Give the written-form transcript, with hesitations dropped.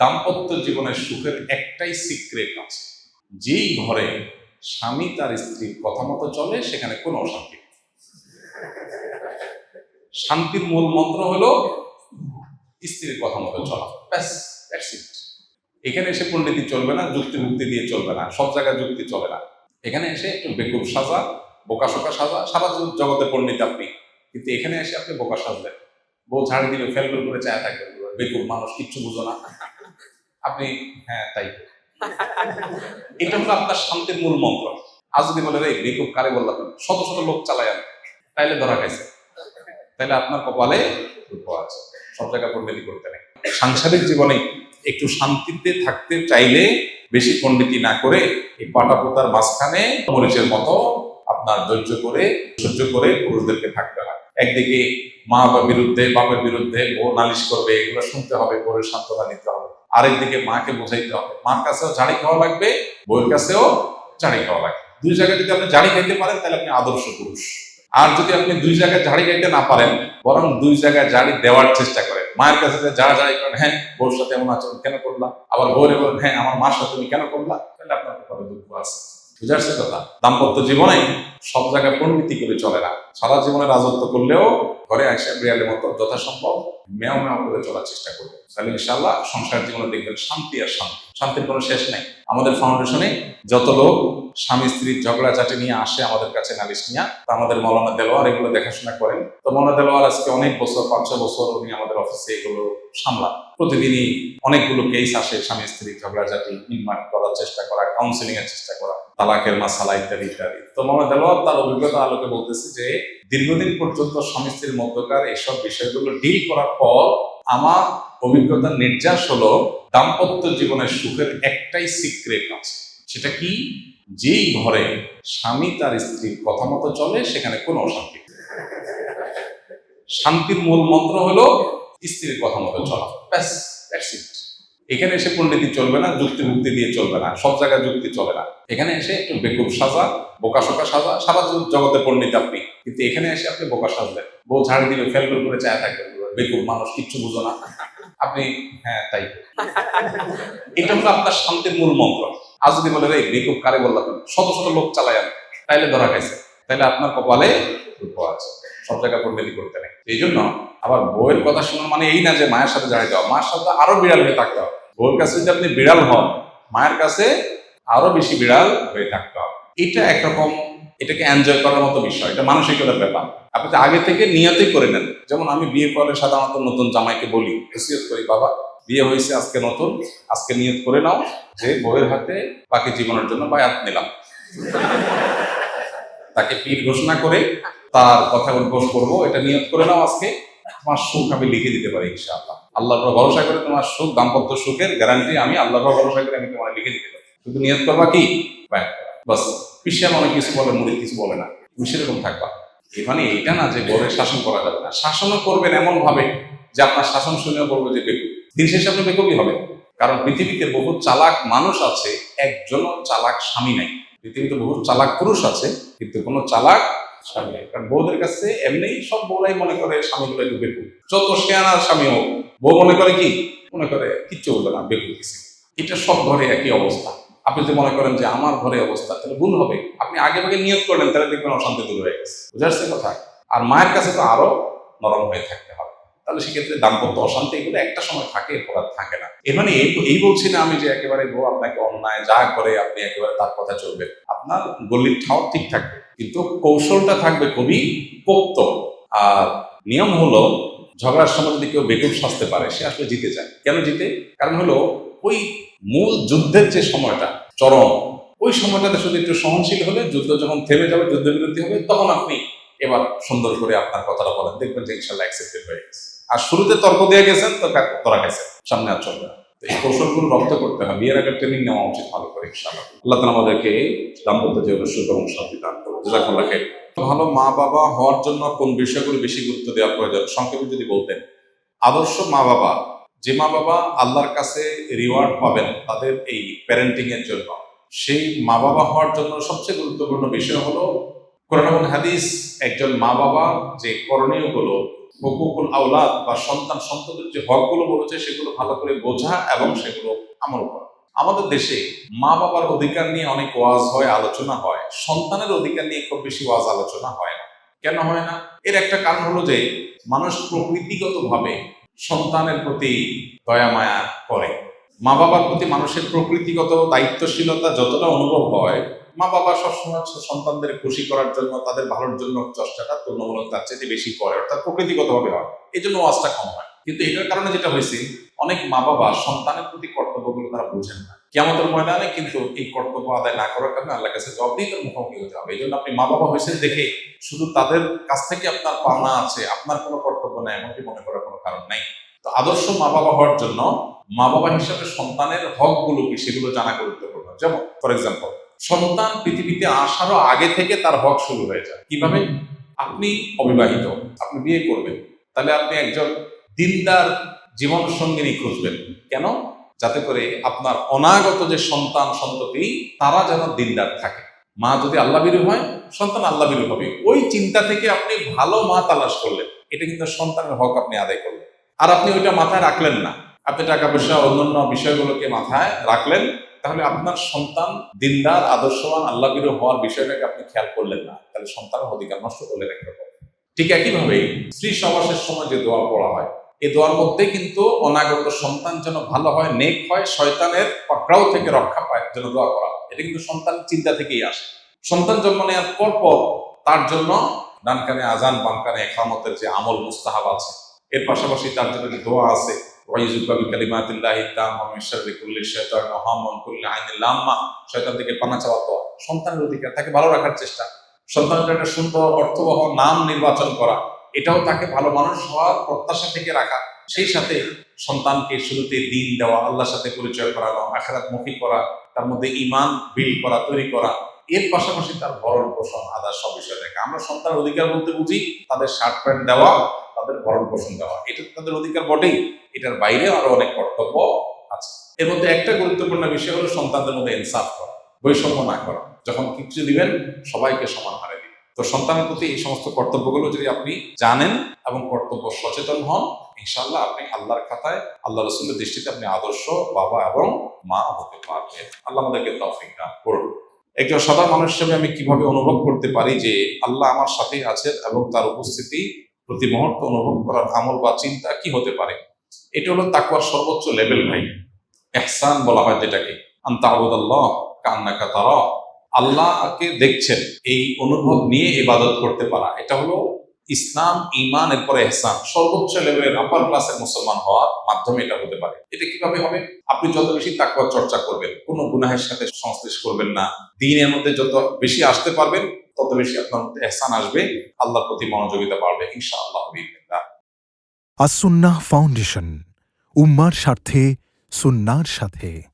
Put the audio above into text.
দাম্পত্য জীবনের সুখের একটাই সিক্রেট আছে, যেই ঘরে স্বামী তার স্ত্রীর কথা মতো চলে সেখানে কোনো অশান্তি নেই। শান্তির মূল মন্ত্র হলো স্ত্রীর কথা মতো চলা, ব্যাস, দ্যাটস ইট। এখানে এসে পণ্ডিতি চলবে না, যুক্তি মুক্তি দিয়ে চলবে না, সব জায়গায় যুক্তি চলে না। এখানে এসে একটু বেকুব সাজা, বোকাশোকা সাজা, সারা জগতে পণ্ডিত আপনি, কিন্তু এখানে এসে আপনি বোকা সাজলেন, বউ ঝাড়ি দিলে ফেল করে চায় থাকবেন, বেকুব মানুষ, কিচ্ছু বুঝো না আপনি। হ্যাঁ তাই, এটা হলো আপনার শান্তির মূল মন্ত্র। আজ যদি বলে রে বেকুব কারে বললাম, শত শত লোক চালায় আনে, তাইলে ধরা খাইছে, তাইলে আপনার কপালে দুঃখ আছে। সব জায়গায় পণ্ডিতি করতে নেই। সাংসারিক জীবনে একটু শান্তিতে থাকতে চাইলে বেশি পণ্ডিতি না করে এই পাটাপোতার মাঝখানে মরিচের মতো আপনার সহ্য করে পুরুষদেরকে থাকতে হয়। একদিকে মা বাপের বিরুদ্ধে বউ নালিশ করবে, এগুলো শুনতে হবে, বউয়ের সান্ত্বনা নিতে হবে। আরেকদিকে মাকে বোঝাইতে হবে, মার কাছেও ঝাড়ি খাওয়া লাগবে, বউয়ের কাছেও ঝাড়ি খাওয়া লাগবে। দুই জায়গায় যদি আপনি ঝাড়ি খাইতে পারেন তাহলে আপনি আদর্শ পুরুষ। আর যদি আপনি দুই জায়গায় ঝাড়ি খাইতে না পারেন, বরং দুই জায়গায় ঝাড়ি দেওয়ার চেষ্টা করেন। মায়ের কাছে ঝাড়ি করেন, হ্যাঁ বউর সাথে এমন আচরণ কেন করলাম, আবার বউরে বলেন হ্যাঁ আমার মার সাথে তুমি কেন করলা, তাহলে আপনার কপালে দুঃখ আছে। বুঝাচ্ছে কথা? দাম্পত্য জীবনে সব জায়গায় পণ্ডিতি করে চলে না। সারা জীবনে রাজত্ব করলেও ঘরে আসে বিড়ালের মতো যথাসম্ভব মেও মেও করে চলার চেষ্টা করবো, তাহলে ইনশাআল্লাহ সংসার জীবনে দেখবেন শান্তি আর শান্তি। শান্তির কোনো শেষ নাই। আমাদের ফাউন্ডেশনে যত লোক স্বামী স্ত্রীর ঝগড়াঝাটি নিয়ে আসে আমাদের কাছে নালিশ নিয়ে, তা আমাদের মৌলানা দেলোয়ার এগুলো দেখাশোনা করেন। তো মৌলানা দেলোয়ার আজকে অনেক বছর, 5-6 বছর উনি আমাদের অফিসে এগুলো সামলান। প্রতিদিনই অনেকগুলো কেস আসে, স্বামী স্ত্রীর ঝগড়াঝাটি নির্মাণ করার চেষ্টা করা, কাউন্সিলিং এর চেষ্টা করা, তালাকের মাসালা ইত্যাদি ইত্যাদি। তো মৌলানা দেলোয়ার তার অভিজ্ঞতা আলোকে বলতেছে যে দীর্ঘদিন পর্যন্ত স্বামী স্ত্রীর মধ্যকার এইসব বিষয়গুলো ডিল করার পর আমার অভিজ্ঞতার নির্যাস হলো দাম্পত্য জীবনের সুখের একটাই সিক্রেট আছে। সেটা কি? যেই ঘরে স্বামী তার স্ত্রীর কথা মতো চলে সেখানে কোনো অশান্তি নেই। শান্তির মূল মন্ত্র হলো স্ত্রীর কথা মতো চলা, ব্যাস, দ্যাটস ইট। এখানে এসে পণ্ডিতি চলবে না, যুক্তি মুক্তি দিয়ে চলবে না, সব জায়গায় যুক্তি চলে না। এখানে এসে একটু বেকুব সাজা, বোকাশোকা সাজা, সারা জগতে পণ্ডিত আপনি, কিন্তু এখানে এসে আপনি বোকা সাজলেন, বউ ঝাড়ি দিলে ফেল করে চায় থাকবেন, বেকুব মানুষ, কিচ্ছু বুঝো না আপনি। হ্যাঁ তাই, এটা হলো আপনার শান্তির মূল মন্ত্র। আজ যদি বলে রে বেকুব কারে বললাম, শত শত লোক চালায় আনে, তাইলে ধরা খাইছে, তাইলে আপনার কপালে দুঃখ আছে। সব জায়গায় পণ্ডিতি করতে নেই। এই জন্য আবার বউয়ের কথা শোনা মানে এই না যে মায়ের সাথে ঝাড়ি দেওয়া, মায়ের সাথে আরো বিড়াল হয়ে থাকতে হবে। বউয়ের কাছে যদি আপনি বিড়াল হন, মায়ের কাছে আরো বেশি বিড়াল হয়ে থাকতে হবে। এটা একরকম, এটাকে এনজয় করার মতো বিষয়, এটা মানসিকতার ব্যাপার। আপনি তো আগে থেকে নিয়তই করে নেন। যেমন আমি বিয়ে করে সাধারণত নতুন জামাইকে বলি, নসিহত করি, বাবা বিয়ে হয়েছে আজকে নতুন, আজকে নিয়ত করে নাও যে বউয়ের হাতে বাকি জীবনের জন্য বায়াত নিলাম। তাকে পীর ঘোষণা করে তার কথা উদ্ঘোষ করবো, এটা নিয়ত করে নাও আজকে, তোমার সুখ আমি লিখে দিতে পারি ইনশাআল্লাহ। আল্লাহর উপর ভরসা করে তোমার সুখ, দাম্পত্য সুখের গ্যারান্টি আমি আল্লাহর উপর ভরসা করে আমি তোমার লিখে দিতে পারি। শুধু নিয়ত করবা কি, বাস। খ্রিস্টান অনেক কিছু বলে, মুড়ি কিছু বলে না, তুমি সেরকম থাকবা। এখানে এটা না যে বউয়ের শাসন করা যাবে না, শাসনও করবেন এমন ভাবে যে আপনার শাসন শুনেও বলবো যে বেকুব, দিন শেষে আপনি বেকুবই হবে। কারণ পৃথিবীতে বহু চালাক মানুষ আছে, একজনও চালাক স্বামী নাই। পৃথিবীতে বহু চালাক পুরুষ আছে, কিন্তু কোনো চালাক স্বামী নাই। কারণ বউদের কাছে এমনি সব বউরাই মনে করে স্বামীগুলো একটু বেকুব। যত শেয়ানার স্বামী হোক, বউ মনে করে কি, মনে করে কিচ্ছু বলবে না, বেকুব কিছু। এটা সব ঘরে একই অবস্থা। আপনি যদি মনে করেন যে আমার ঘরে অবস্থা, তাহলে ভুল হবে। আপনি আগে ভাগে নিয়ত করলেন, তাহলে দেখবেন অশান্তি দূর হয়ে গেছে। বুঝাচ্ছে কথা? আর মায়ের কাছে তো আরো নরম হয়ে থাকতে হবে। তাহলে সেক্ষেত্রে দাম্পত্য অশান্তি এগুলো একটা সময় থাকে, এরপর আর থাকে না। এর মানে এই বলছি না আমি যে একেবারে বউ আপনাকে অন্যায় যা করে আপনি একেবারে তার কথা চলবেন। আপনার গলির ঠাও ঠিক থাকবে, কিন্তু কৌশলটা থাকবে খুবই পোক্ত। আর নিয়ম হলো, ঝগড়ার সময় যদি কেউ বেকুব সাজতে পারে, সে আসলে জিতে যায়। কেন জিতে? কারণ হলো ওই মূল যুদ্ধের যে সময়টা চরম, ওই সময়টাতে শুধু একটু সহনশীল হলে, যুদ্ধ যখন থেমে যাবে, যুদ্ধ বিরতি হবে, তখন আপনি এবার সুন্দর করে আপনার কথাটা বলেন, দেখবেন যে ইনশাল্লাহ অ্যাকসেপ্টেড হয়ে গেছে। আর শুরুতে তর্ক দিয়ে গেছেন তো তোরা গেছেন, সামনে আর চলবে না। এই কৌশলগুলো রপ্ত করতে হবে, বিয়ের আগে ট্রেনিং নেওয়া উচিত ভালো করে ইনশাআল্লাহ। আল্লাহ তাআলা আমাদেরকে দাম্পত্য জীবনের সুখ এবং শান্তি দান করুন। জাযাকাল্লাহু খাইর। ভালো মা বাবা হওয়ার জন্য কোন বিষয়গুলো বেশি গুরুত্ব দেওয়া প্রয়োজন, সংক্ষেপে যদি বলতেন। আদর্শ মা বাবা, যে মা বাবা আল্লাহর কাছে রিওয়ার্ড পাবেন তাদের এই প্যারেন্টিং এর জন্য, সেই মা বাবা হওয়ার জন্য সবচেয়ে গুরুত্বপূর্ণ বিষয় হলো কোরআন এবং হাদিস একজন মা বাবা যে করণীয়গুলো হুকুকুল আওলাদ বা সন্তানদের যে হকগুলো বলেছে সেগুলো ভালো করে বোঝা এবং সেগুলো আমল করা। আমাদের দেশে মা বাবার অধিকার নিয়ে অনেক ওয়াজ হয়, আলোচনা হয়, সন্তানের অধিকার নিয়ে খুব বেশি ওয়াজ আলোচনা হয় না। কেন হয় না? এর একটা কারণ হলো যে মানুষ প্রকৃতিগতভাবে সন্তানের প্রতি দয়া মায়া করে। মা বাবার প্রতি মানুষের প্রকৃতিগত দায়িত্বশীলতা যতটা অনুভব হয়, মা বাবা সবসময় সন্তানদের খুশি করার জন্য, তাদের ভালোর জন্য চেষ্টাটা তুলনামূলক তার চেয়ে বেশি করে, অর্থাৎ প্রকৃতিগতভাবে হয়। এই জন্য ওয়াজটা কম হয়। কিন্তু এটার কারণে যেটা হয়েছে, অনেক মা বাবা সন্তানের প্রতি কর্তব্যগুলো তারা বুঝেন না। কিয়ামতের ময়দানে কিন্তু এই কর্তব্য আদায় না করার কারণে আল্লাহর কাছে জবাবদিহিতার মুখোমুখি হতে হবে। এই জন্য আপনি মা বাবা হয়েছেন দেখে শুধু তাদের কাছ থেকে আপনার পাওনা আছে, আপনার কোনো কর্তব্য নেই এমনটি মনে করার কোনো কারণ নেই। তো আদর্শ মা বাবা হওয়ার জন্য মা বাবা হিসাবে সন্তানের হকগুলো কি সেগুলো জানা গুরুত্বপূর্ণ। যেমন ফর এক্সাম্পল, সন্তান পৃথিবীতে আসারও আগে থেকে তার হক শুরু হয়ে যায়। কিভাবে? আপনি অবিবাহিত, আপনি বিয়ে করবেন, তাহলে আপনি একজন দিনদার জীবন সঙ্গিনী খুঁজবেন। কেন? যাতে করে আপনার অনাগত যে সন্তান সন্ততি তারা যেন দিনদার থাকে। মা যদি আল্লাহভীরু হয়, সন্তান আল্লাহভীরু হবে। ওই চিন্তা থেকে আপনি ভালো মা তালাশ করলেন, এটা কিন্তু সন্তানের হক আপনি আদায় করলেন। আর আপনি ওইটা মাথায় রাখলেন না, আপনি টাকা পয়সা অন্যান্য বিষয়গুলোকে মাথায় রাখলেন, তাহলে আপনার সন্তান দিনদার আদর্শবান আল্লাহভীরু হওয়ার বিষয়টাকে আপনি খেয়াল করলেন না, তাহলে সন্তানের অধিকার নষ্ট করলেন একরকম। ঠিক একইভাবে স্ত্রী সহবাসের সময় যে দোয়া পড়া হয়, এই দোয়ার মধ্যে কিন্তু অনাগত সন্তান যেন ভালো হয়, নেক হয়, শয়তানের পাকড়াও থেকে রক্ষা পায় যেন দোয়া করা। এটা কিন্তু সন্তানের চিন্তা থেকেই আসে। সন্তান জন্ম নেওয়ার পর তার জন্য ডান কানে আজান, বাম কানে ইকামতের যে আমল মুস্তাহাব আছে, এর পাশাপাশি তার জন্য যে দোয়া আছে, শয়তান থেকে পানা চাওয়া দোয়া, সন্তানের অধিকার, তাকে ভালো রাখার চেষ্টা, সন্তানের একটা সুন্দর অর্থবহ নাম নির্বাচন করা, এটাও তাকে ভালো মানুষ হওয়ার প্রত্যাশা থেকে রাখা। সেই সাথে সন্তানকে শুরুতে দিন দেওয়া, আল্লাহর সাথে পরিচয় করানো, আখিরাতমুখী করা, তার মধ্যে ঈমান বিল্ড করা, তৈরি করা, এর পাশাপাশি তার ভরণ পোষণ আদার সব বিষয় দেখা। আমরা সন্তানের অধিকার বলতে বুঝি তাদের শার্ট প্যান্ট দেওয়া, তাদের ভরণ পোষণ দেওয়া, এটা তাদের অধিকার বটেই। এটার বাইরে আরো অনেক কর্তব্য আছে। এর মধ্যে একটা গুরুত্বপূর্ণ বিষয় হলো সন্তানদের মধ্যে ইনসাফ করা, বৈষম্য না করা। যখন কিছু দিবেন সবাইকে সমান হারে দিবেন। তো সন্তানের প্রতি এই সমস্ত কর্তব্যগুলো যদি আপনি জানেন এবং কর্তব্য সচেতন হন, ইনশাআল্লাহ আপনি আল্লাহর খাতায়, আল্লাহ রাসূলের দৃষ্টিতে আপনি আদর্শ বাবা এবং মা হতে পারবেন। আল্লাহ আমাদেরকে তৌফিক দান করুন। একজন সাধারণ মানুষ হিসেবে আমি কিভাবে অনুভব করতে পারি যে আল্লাহ আমার সাথেই আছেন এবং তার উপস্থিতি প্রতি মুহূর্ত অনুভব করার আমল বা চিন্তা কি হতে পারে? এটা হলো তাকওয়ার সর্বোচ্চ লেভেল ভাই। ইহসান বলা হয় যেটাকে, আনতা আবুদাল্লাহ কান্নাকা তারা, আল্লাহকে দেখছেন এই অনুভব নিয়ে ইবাদত করতে পারা, এটা হলো ইসলাম, ঈমান, এরপরে ইহসান, সর্বোচ্চ লেভেলের আপার ক্লাসের মুসলমান হওয়ার মাধ্যমে এটা হতে পারে। এটা কিভাবে হবে? আপনি যত বেশি তাকওয়ার চর্চা করবেন, কোনো গুনাহের সাথে সংশ্লেষ করবেন না, দ্বীনের মধ্যে যত বেশি আসতে পারবেন, তত বেশি আপনার মধ্যে ইহসান আসবে, আল্লাহর প্রতি মনোযোগিতা বাড়বে ইনশাআল্লাহ বিইذنিল্লাহ। আস-সুন্নাহ ফাউন্ডেশন, উম্মার স্বার্থে সুন্নাহর সাথে।